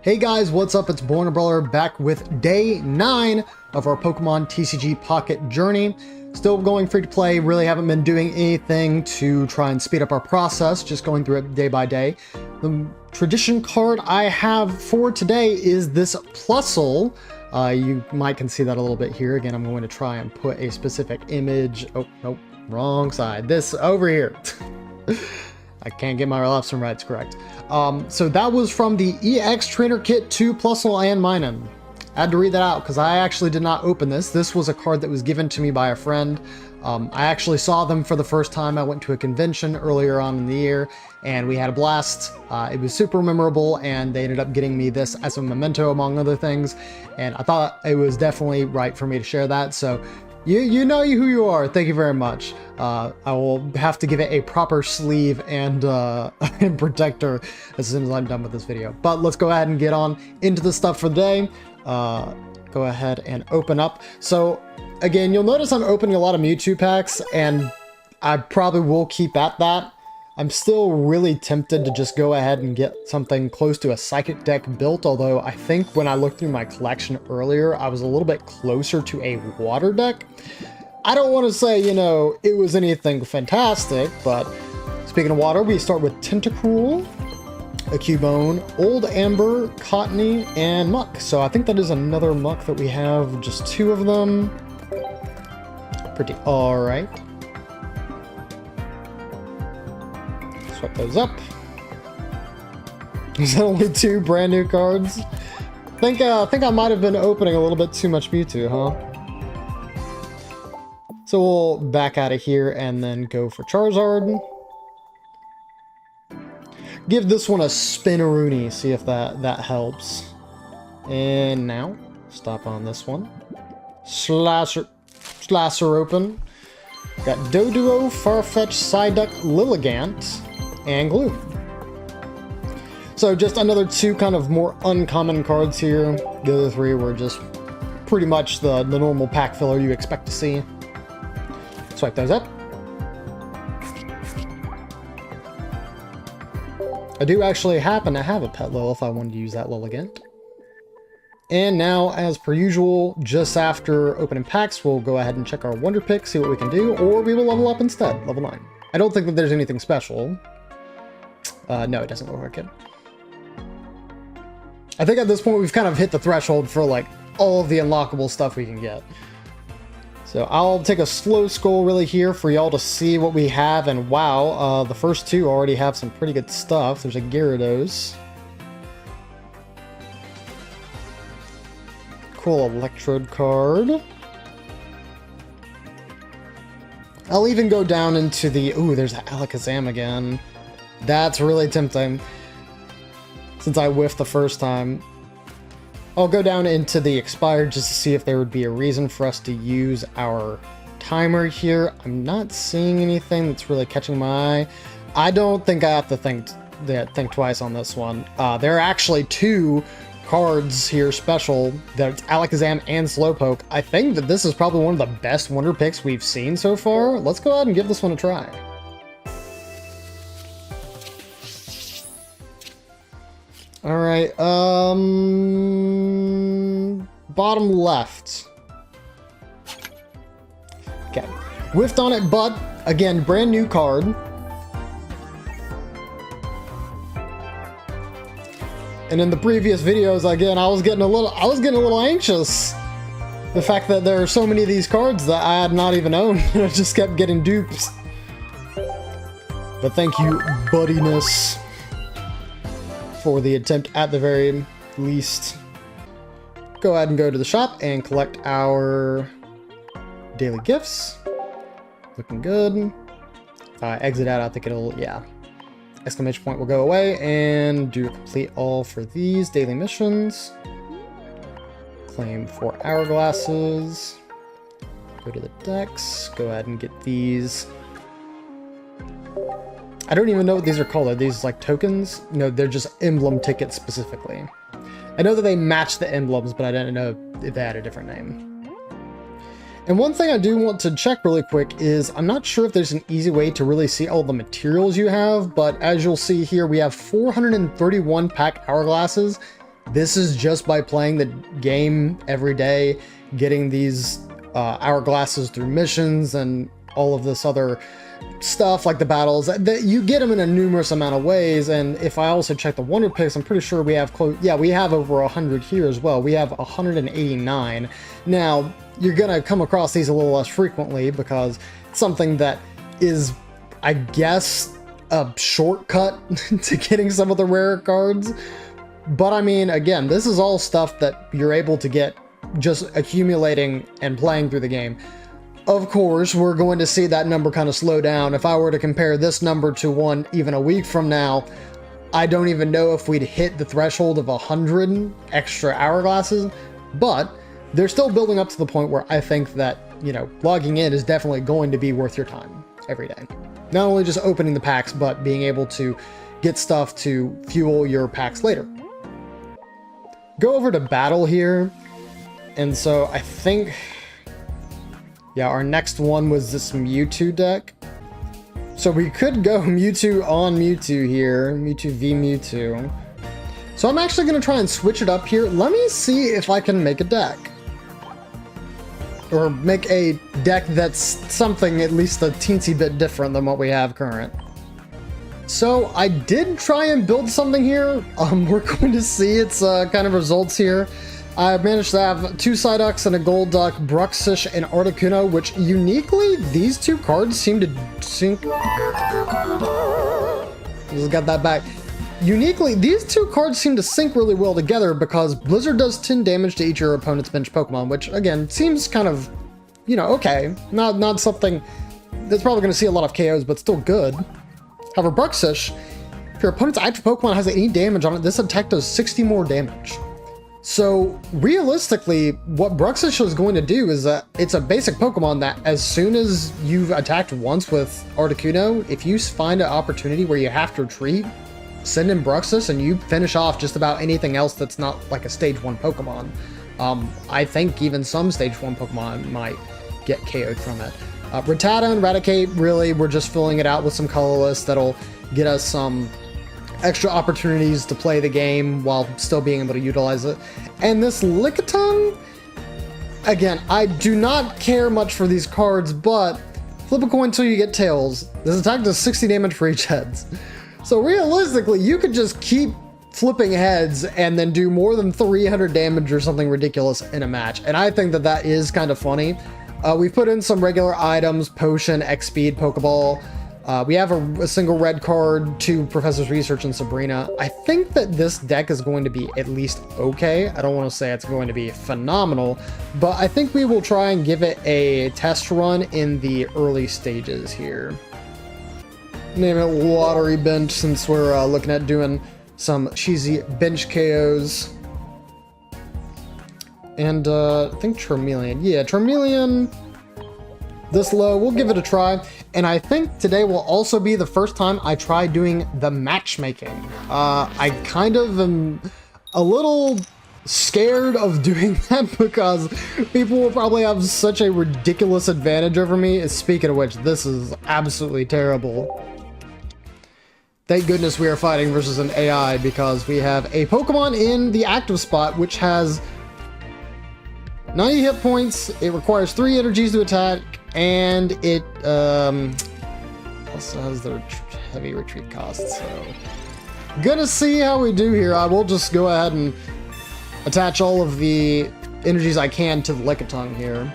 Hey guys, what's up? It's Born a Brawler back with day 9 of our Pokemon TCG Pocket journey. Still going free to play, really haven't been doing anything to try and speed up our process, just going through it day by day. The tradition card I have for today is this Plusle. You might can see that a little bit here. Again, I'm going to try and put a specific image. Oh, nope, wrong side. This over here. I can't get my lefts and rights correct. So that was from the EX Trainer Kit to Plusle and Minun. I had to read that out because I actually did not open this. This was a card that was given to me by a friend. I actually saw them for the first time. I went to a convention earlier on in the year and we had a blast. It was super memorable and they ended up getting me this as a memento among other things. And I thought it was definitely right for me to share that. So you know who you are. Thank you very much. I will have to give it a proper sleeve and, and protector as soon as I'm done with this video. But let's go ahead and get on into the stuff for the day. Go ahead and open up. So again, you'll notice I'm opening a lot of Mewtwo packs and I probably will keep at that. I'm still really tempted to just go ahead and get something close to a Psychic deck built, although I think when I looked through my collection earlier, I was a little bit closer to a Water deck. I don't want to say, you know, it was anything fantastic, but speaking of Water, we start with Tentacruel, a Cubone, Old Amber, Cottony, and Muck. So I think that is another Muck that we have, just 2 of them. Pretty alright. Swipe those up. Is that only 2 brand new cards? I think I might have been opening a little bit too much Mewtwo, huh? So we'll back out of here and then go for Charizard. Give this one a spin-a-rooney, see if that helps. And now, stop on this one. Slasher open. Got Doduo, Farfetch, Psyduck, Lilligant, and Gloom. So just another 2 kind of more uncommon cards here. The other 3 were just pretty much the normal pack filler you expect to see. Swipe those up. I do actually happen to have a Petlil if I wanted to use that Lilligant. And now, as per usual, just after opening packs, we'll go ahead and check our Wonder Pick, see what we can do, or we will level up instead, level 9. I don't think that there's anything special. No, it doesn't look like it. I think at this point we've kind of hit the threshold for like all of the unlockable stuff we can get. So I'll take a slow scroll really here for y'all to see what we have, and wow, the first 2 already have some pretty good stuff. There's a Gyarados. Cool Electrode card. I'll even go down into the... Ooh, there's Alakazam again. That's really tempting. Since I whiffed the first time. I'll go down into the expired just to see if there would be a reason for us to use our timer here. I'm not seeing anything that's really catching my eye. I don't think I have to think twice on this one. There are actually 2 cards here special. That's Alakazam and Slowpoke. I think that this is probably one of the best Wonder Picks we've seen so far. Let's go ahead and give this one a try. Alright, bottom left. Okay. Whiffed on it, but again, brand new card. And in the previous videos, again, I was getting a little anxious. The fact that there are so many of these cards that I had not even owned. I just kept getting dupes. But thank you, buddiness, for the attempt at the very least. Go ahead and go to the shop and collect our daily gifts. Looking good. If I exit out, I think it'll, yeah. Exclamation point will go away and do complete all for these daily missions. Claim 4 hourglasses. Go to the decks. Go ahead and get these. I don't even know what these are called. Are these like tokens? No, they're just emblem tickets specifically. I know that they match the emblems, but I didn't know if they had a different name. And one thing I do want to check really quick is I'm not sure if there's an easy way to really see all the materials you have, but as you'll see here, we have 431 pack hourglasses This is just by playing the game every day, getting these hourglasses through missions and all of this other stuff like the battles, that you get them in a numerous amount of ways. And if I also check the wonder picks, I'm pretty sure we have we have over 100 here as well. We have 189. Now you're gonna come across these a little less frequently because it's something that is, I guess, a shortcut to getting some of the rarer cards. But I mean, again, this is all stuff that you're able to get just accumulating and playing through the game. Of course, we're going to see that number kind of slow down. If I were to compare this number to one even a week from now, I don't even know if we'd hit the threshold of 100 extra hourglasses, but they're still building up to the point where I think that, you know, logging in is definitely going to be worth your time every day. Not only just opening the packs, but being able to get stuff to fuel your packs later. Go over to battle here, and so I think, yeah, our next one was this Mewtwo deck. So we could go Mewtwo on Mewtwo here, Mewtwo v Mewtwo. So I'm actually going to try and switch it up here. Let me see if I can make a deck. Or make a deck that's something at least a teensy bit different than what we have current. So I did try and build something here. We're going to see its kind of results here. I managed to have 2 Psyducks and a Golduck, Bruxish, and Articuno, which uniquely, these 2 cards seem to sync. Just got that back. Uniquely, these 2 cards seem to sync really well together because Blizzard does 10 damage to each of your opponent's bench Pokemon, which again seems kind of, you know, okay. Not something that's probably going to see a lot of KOs, but still good. However, Bruxish, if your opponent's active Pokemon has any damage on it, this attack does 60 more damage. So realistically, what Bruxish is going to do is that it's a basic Pokemon that as soon as you've attacked once with Articuno, if you find an opportunity where you have to retreat, send in Bruxish and you finish off just about anything else that's not like a stage 1 Pokemon. I think even some stage 1 Pokemon might get KO'd from it. Rattata and Raticate, really, we're just filling it out with some colorless that'll get us some extra opportunities to play the game while still being able to utilize it. And this Lickitung, again, I do not care much for these cards, but flip a coin until you get tails. This attack does 60 damage for each heads. So realistically, you could just keep flipping heads and then do more than 300 damage or something ridiculous in a match. And I think that that is kind of funny. We've put in some regular items, Potion, X-Speed, Pokeball. We have a single red card, 2 Professor's Research, and Sabrina. I think that this deck is going to be at least okay. I don't want to say it's going to be phenomenal, but I think we will try and give it a test run in the early stages here. Name it Lottery Bench since we're looking at doing some cheesy bench KOs. And I think Charmeleon. Yeah, Charmeleon this low, we'll give it a try. And I think today will also be the first time I try doing the matchmaking. I kind of am a little scared of doing that because people will probably have such a ridiculous advantage over me. Speaking of which, this is absolutely terrible. Thank goodness we are fighting versus an AI because we have a Pokemon in the active spot which has 90 hit points, it requires 3 energies to attack, and it also has the heavy retreat cost, so gonna see how we do here. I will just go ahead and attach all of the energies I can to the Lickitung here.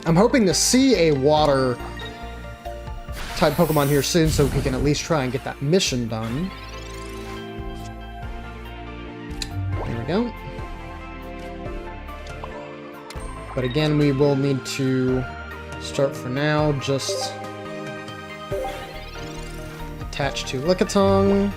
I'm hoping to see a water type Pokemon here soon so we can at least try and get that mission done. There we go. But again, we will need to start for now, just attach to Lickitung.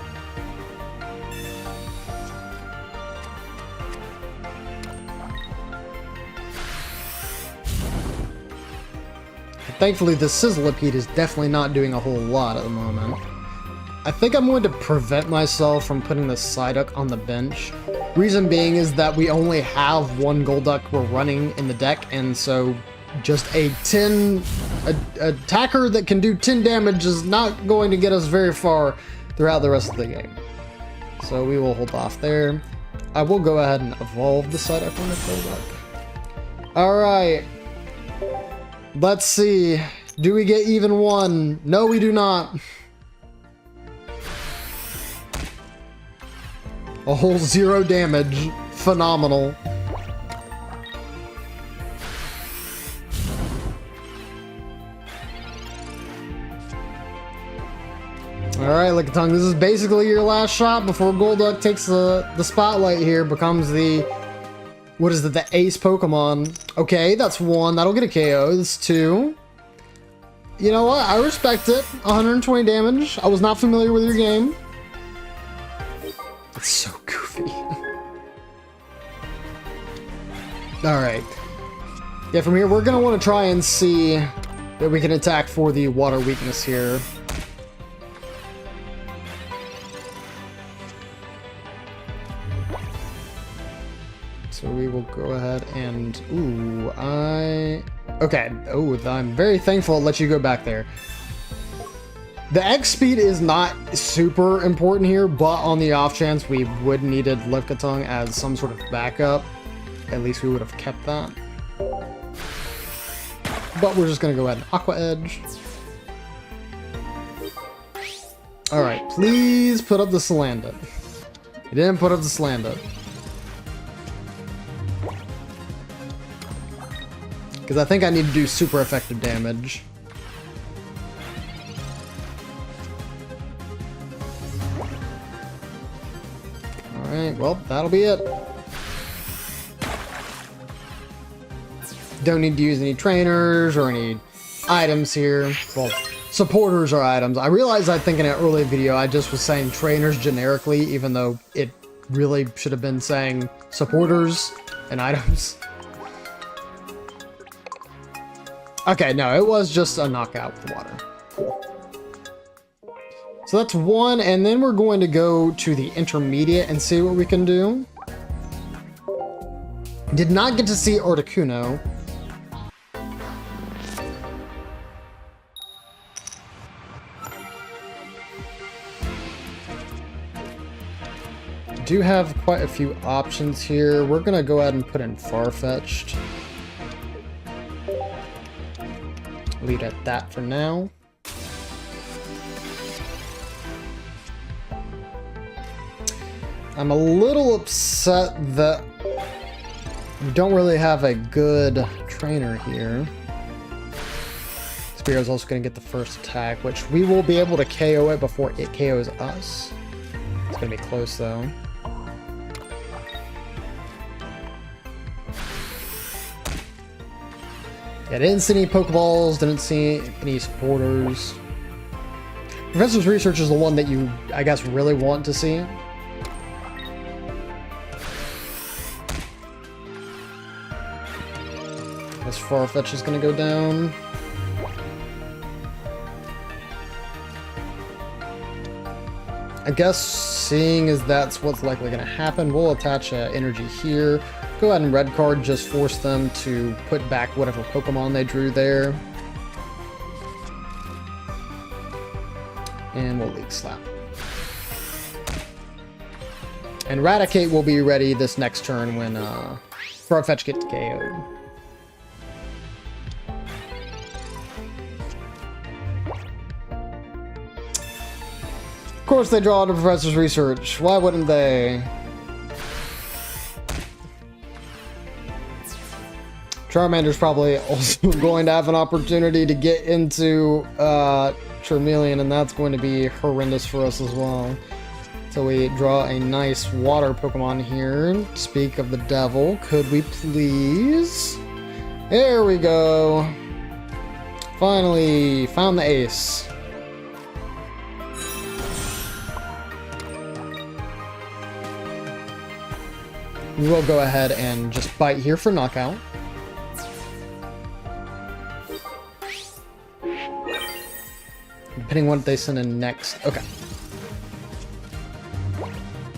Thankfully, the Sizzlipede is definitely not doing a whole lot at the moment. I think I'm going to prevent myself from putting the Psyduck on the bench. Reason being is that we only have 1 Golduck we're running in the deck, and so just a attacker that can do 10 damage is not going to get us very far throughout the rest of the game. So we will hold off there. I will go ahead and evolve the side I want to fill up. Alright. Let's see. Do we get even one? No, we do not. A whole 0 damage. Phenomenal. Alright, Lickitung, this is basically your last shot before Golduck takes the spotlight here, becomes the... What is it? The ace Pokemon. Okay, that's 1. That'll get a KO. That's 2. You know what? I respect it. 120 damage. I was not familiar with your game. It's so goofy. Alright. Yeah, from here, we're going to want to try and see that we can attack for the water weakness here. So we will go ahead and... Ooh, Okay. Oh, I'm very thankful it let you go back there. The X speed is not super important here, but on the off chance we would needed Lickitung as some sort of backup, at least we would have kept that. But we're just going to go ahead and Aqua Edge. Alright, please put up the Salandit. You didn't put up the Salandit. Because I think I need to do super effective damage. Alright, well, that'll be it. Don't need to use any trainers or any items here. Well, supporters are items. I realized I think in an earlier video I just was saying trainers generically, even though it really should have been saying supporters and items. Okay, no, it was just a knockout with water. Cool. So that's 1, and then we're going to go to the intermediate and see what we can do. Did not get to see Articuno. Do have quite a few options here. We're gonna go ahead and put in Farfetch'd. Leave it at that for now. I'm a little upset that we don't really have a good trainer here. Spear's also going to get the first attack, which we will be able to KO it before it KOs us. It's going to be close though. Yeah, didn't see any Pokeballs, didn't see any supporters. Professor's Research is the one that you, I guess, really want to see. This Farfetch is going to go down. I guess seeing as that's what's likely going to happen, we'll attach energy here. Go ahead and red card, just force them to put back whatever Pokemon they drew there. And we'll Leak Slap. And Raticate will be ready this next turn when Farfetch gets KO'd. Of course they draw to Professor's Research. Why wouldn't they? Charmander's probably also going to have an opportunity to get into Charmeleon, and that's going to be horrendous for us as well. So we draw a nice water Pokemon here. Speak of the devil, could we please? There we go. Finally found the ace. We will go ahead and just bite here for knockout. Depending on what they send in next. Okay.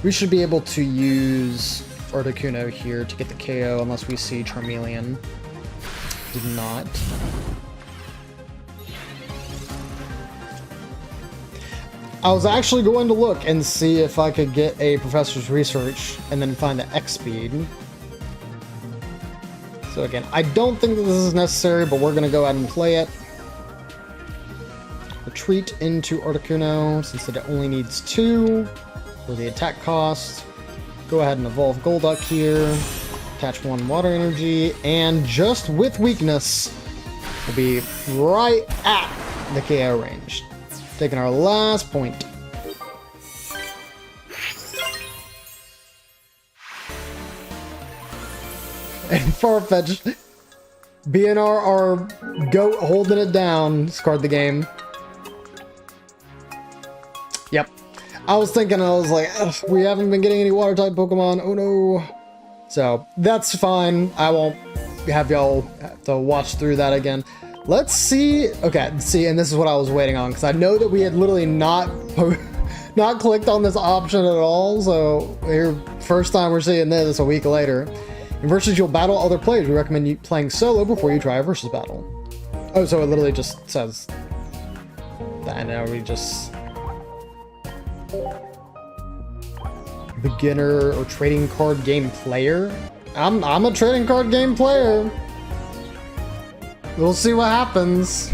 We should be able to use Articuno here to get the KO unless we see Charmeleon. Did not. I was actually going to look and see if I could get a Professor's Research and then find the X speed. So again, I don't think that this is necessary, but we're going to go ahead and play it. Retreat into Articuno, since it only needs 2 for the attack cost. Go ahead and evolve Golduck here. Attach 1 water energy, and just with weakness, we'll be right at the KO range. Taking our last point. And Farfetch'd, being our goat holding it down, scored the game. Yep. I was thinking, I was like, we haven't been getting any water type Pokemon. Oh no. So that's fine. I won't have y'all have to watch through that again. Let's see. Okay, see, and this is what I was waiting on, because I know that we had literally not clicked on this option at all. So here, first time we're seeing this a week later. In versus, you'll battle other players. We recommend you playing solo before you try a versus battle. Oh, so it literally just says that, and now we just beginner or trading card game player. I'm a trading card game player. We'll see what happens.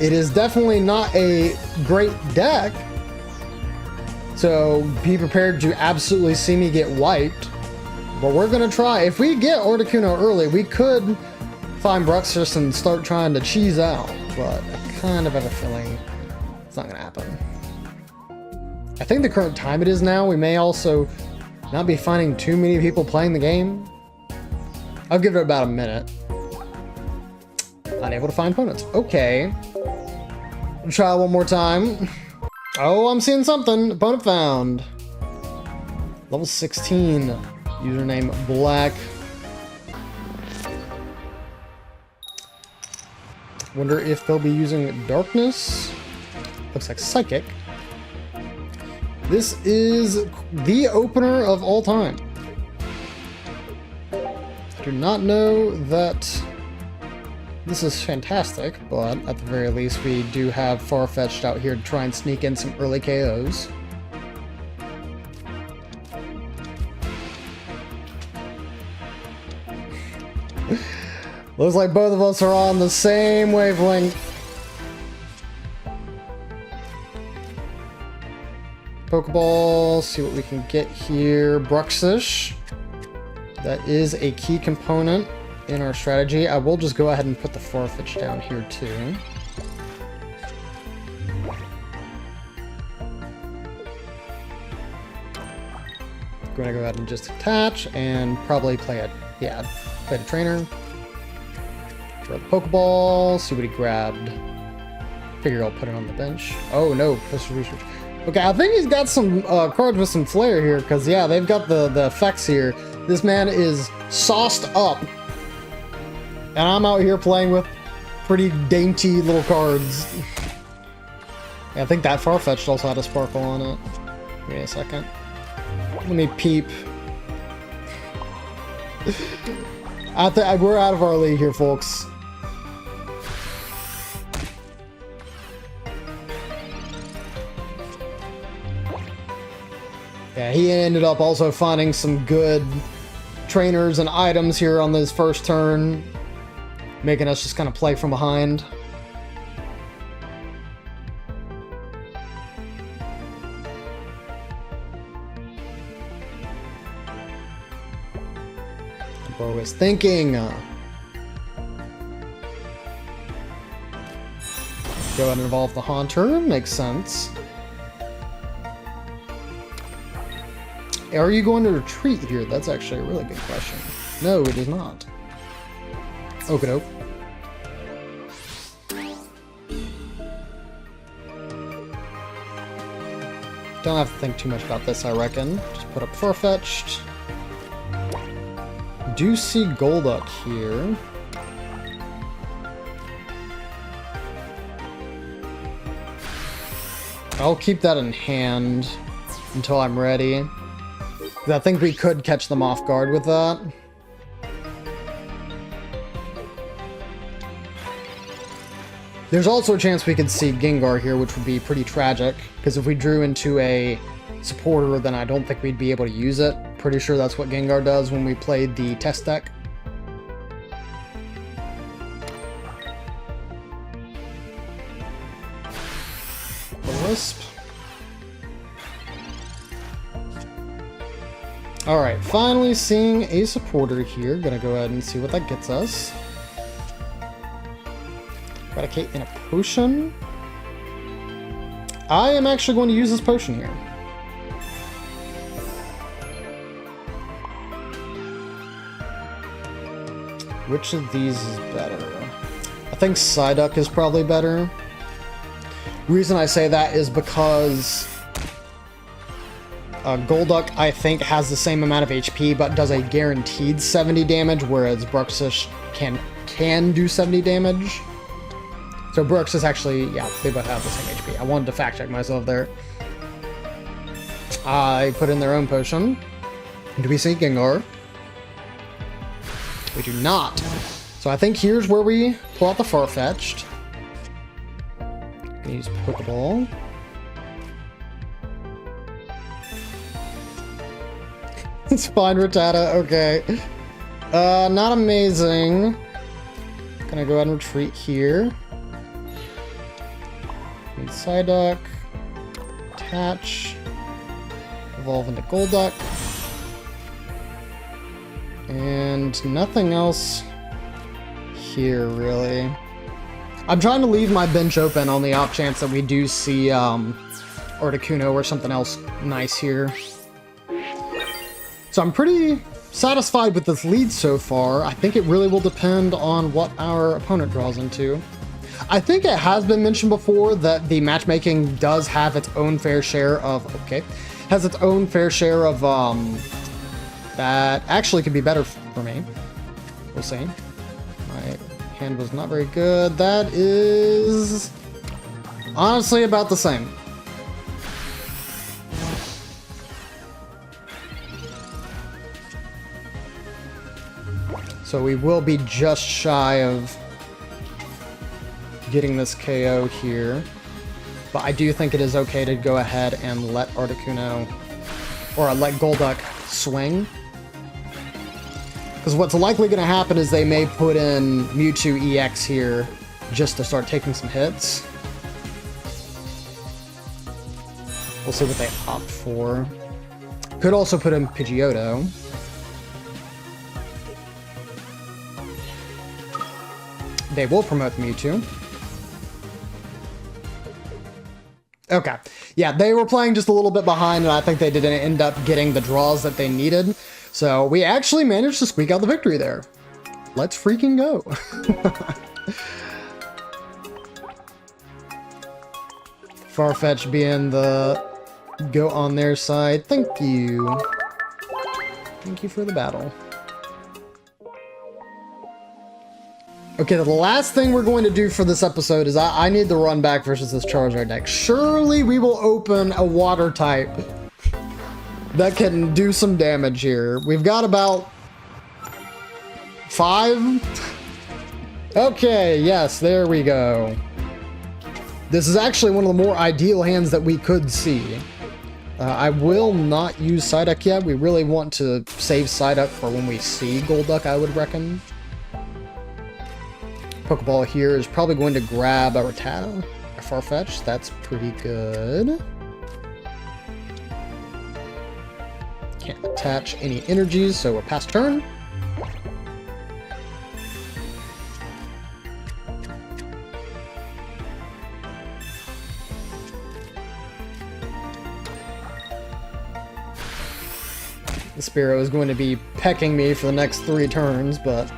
It is definitely not a great deck, so be prepared to absolutely see me get wiped. But we're gonna try. If we get Articuno early, we could find Bruxus and start trying to cheese out, but I kind of have a feeling it's not gonna happen. I think the current time it is now, we may also not be finding too many people playing the game. I'll give it about a minute. Unable to find opponents. Okay. Try one more time. Oh, I'm seeing something. Opponent found. Level 16. Username Black. Wonder if they'll be using Darkness. Looks like Psychic. This is the opener of all time. I do not know that this is fantastic, but at the very least we do have Farfetch'd out here to try and sneak in some early KOs. Looks like both of us are on the same wavelength. Pokeball, see what we can get here. Bruxish. That is a key component in our strategy. I will just go ahead and put the Farfetch down here too. Gonna go ahead and just attach and probably play it. Yeah, play the trainer. Throw the Pokeball, see what he grabbed. Figure I'll put it on the bench. Oh no, Professor Research. Okay, I think he's got some cards with some flair here, because yeah, they've got the effects here. This man is sauced up. And I'm out here playing with pretty dainty little cards. Yeah, I think that Farfetch'd also had a sparkle on it. Give me a second. Let me peep. We're out of our league here, folks. Yeah, he ended up also finding some good trainers and items here on this first turn, making us just kind of play from behind. Bro was thinking. Go ahead and evolve the Haunter, makes sense. Are you going to retreat here? That's actually a really good question. No, it is not. Okie doke. Don't have to think too much about this, I reckon. Just put up Farfetch'd. Do see Golduck here. I'll keep that in hand until I'm ready. I think we could catch them off guard with that. There's also a chance we could see Gengar here, which would be pretty tragic, because if we drew into a supporter, then I don't think we'd be able to use it. Pretty sure that's what Gengar does when we played the test deck. Wisp. Alright, finally seeing a supporter here. Gonna go ahead and see what that gets us. Eradicate in a potion. I am actually going to use this potion here. Which of these is better? I think Psyduck is probably better. Reason I say that is because Golduck, I think, has the same amount of HP, but does a guaranteed 70 damage, whereas Bruxish can do 70 damage. So Bruxish actually, yeah, they both have the same HP. I wanted to fact check myself there. I put in their own potion. Do we see Gengar? We do not. So I think here's where we pull out the Farfetch'd. Use Pokeball. It's fine, Rattata. Okay. Not amazing. Gonna go ahead and retreat here. Need Psyduck. Attach. Evolve into Golduck. And nothing else here, really. I'm trying to leave my bench open on the off chance that we do see Articuno or something else nice here. So I'm pretty satisfied with this lead so far. I think it really will depend on what our opponent draws into. I think it has been mentioned before that the matchmaking does have its own fair share of... has its own fair share of... that actually could be better for me. We'll see. My hand was not very good. That is honestly about the same. So we will be just shy of getting this KO here. But I do think it is okay to go ahead and let Articuno, or let Golduck swing. Because what's likely going to happen is they may put in Mewtwo EX here just to start taking some hits. We'll see what they opt for. Could also put in Pidgeotto. They will promote Mewtwo. Okay. Yeah, they were playing just a little bit behind, and I think they didn't end up getting the draws that they needed. So we actually managed to squeak out the victory there. Let's freaking go. Farfetch being the go on their side. Thank you. Thank you for the battle. Okay, the last thing we're going to do for this episode is I need to run back versus this Charizard deck. Surely we will open a water type that can do some damage here. We've got about 5. Okay, yes, there we go. This is actually one of the more ideal hands that we could see. I will not use Psyduck yet. We really want to save Psyduck for when we see Golduck, I would reckon. Pokeball here is probably going to grab a Rattata, a Farfetch. That's pretty good. Can't attach any energies, so we're past turn. The Spearow is going to be pecking me for the next 3 turns, but...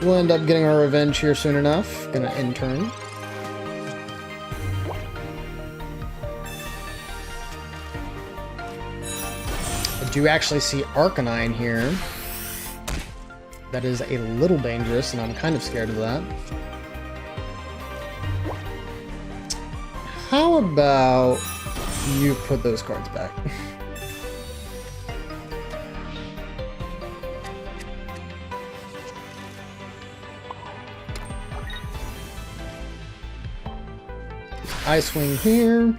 we'll end up getting our revenge here soon enough. Gonna end turn. I do actually see Arcanine here. That is a little dangerous, and I'm kind of scared of that. How about you put those cards back? Ice Wing here.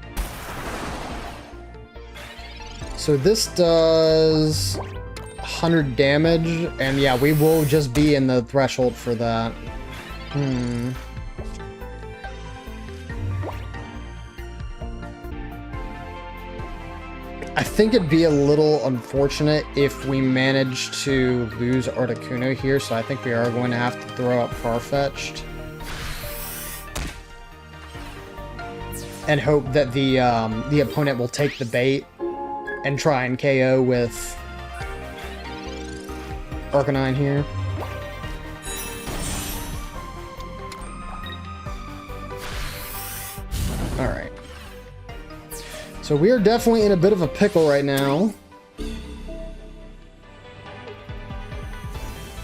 So this does 100 damage, and yeah, we will just be in the threshold for that. I think it'd be a little unfortunate if we manage to lose Articuno here, so I think we are going to have to throw up Farfetch'd. And hope that the opponent will take the bait and try and KO with Arcanine here. Alright. So we are definitely in a bit of a pickle right now.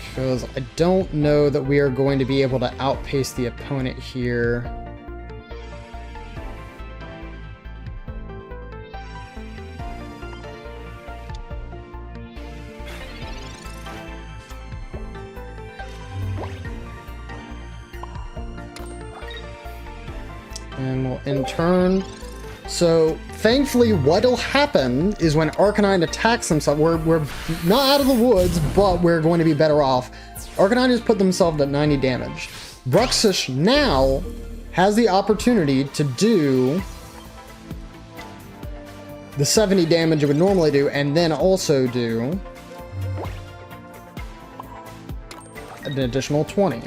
Because I don't know that we are going to be able to outpace the opponent here. And we'll end turn. So, thankfully, what'll happen is when Arcanine attacks himself, we're not out of the woods, but we're going to be better off. Arcanine has put themselves at 90 damage. Bruxish now has the opportunity to do the 70 damage it would normally do, and then also do an additional 20.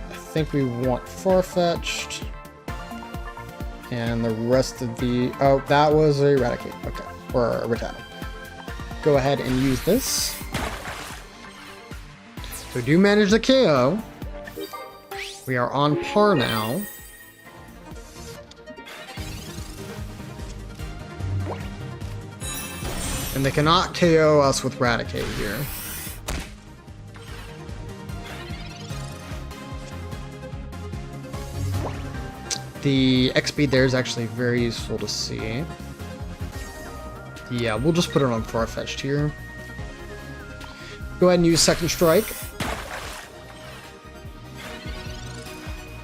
I think we want Farfetch'd, and the rest of the... Oh, that was a Eradicate. Okay, or a Rattata. Go ahead and use this. So do manage the KO. We are on par now. And they cannot KO us with Eradicate here. The X-Speed there is actually very useful to see. Yeah, we'll just put it on Farfetch'd here. Go ahead and use Second Strike.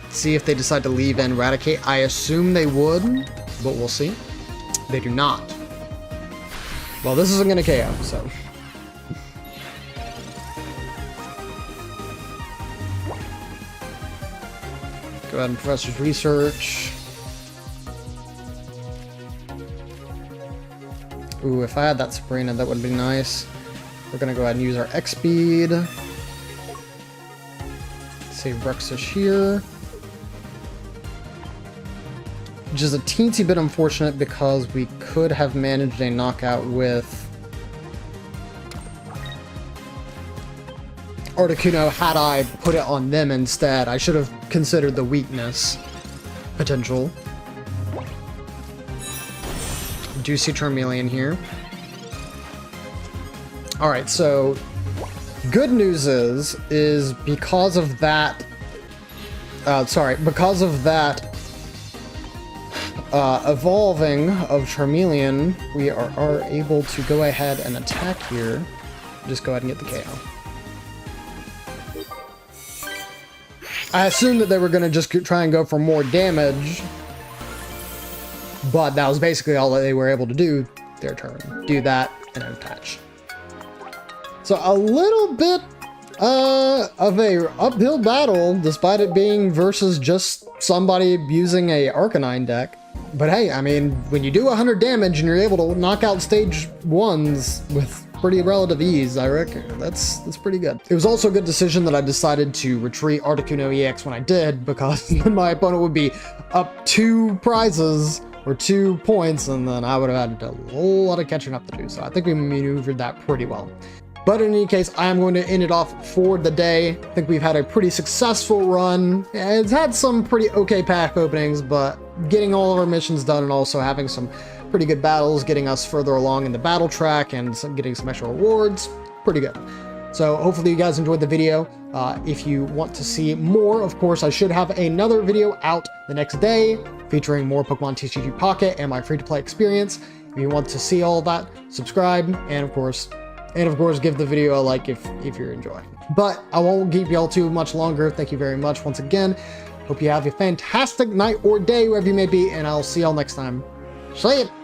See if they decide to leave and Eradicate. I assume they would, but we'll see. They do not. Well, this isn't going to KO, so... Go ahead and Professor's Research. Ooh, if I had that Sabrina, that would be nice. We're gonna go ahead and use our X-Speed. Save Bruxish here. Which is a teensy bit unfortunate because we could have managed a knockout with Articuno had I put it on them instead. I should have considered the weakness potential. Do see Charmeleon here. Alright, so good news is because of that evolving of Charmeleon, we are able to go ahead and attack here. Just go ahead and get the KO. I assumed that they were going to just try and go for more damage, but that was basically all that they were able to do their turn. Do that and then attach. So a little bit of a uphill battle, despite it being versus just somebody using a Arcanine deck. But hey, I mean, when you do 100 damage and you're able to knock out stage 1s with pretty relative ease, I reckon that's pretty good. It was also a good decision that I decided to retreat Articuno EX when I did, because then my opponent would be up 2 prizes or 2 points, and then I would have had a whole lot of catching up to do. So I think we maneuvered that pretty well. But in any case, I am going to end it off for the day. I think we've had a pretty successful run. It's had some pretty okay pack openings, but getting all of our missions done and also having some pretty good battles, getting us further along in the battle track and getting some extra rewards, pretty good. So hopefully you guys enjoyed the video. If you want to see more, of course, I should have another video out the next day featuring more Pokemon TCG Pocket and my free-to-play experience. If you want to see all of that, subscribe, and of course, And of course, give the video a like if you're enjoying. But I won't keep y'all too much longer. Thank you very much once again. Hope you have a fantastic night or day, wherever you may be, and I'll see y'all next time. See ya!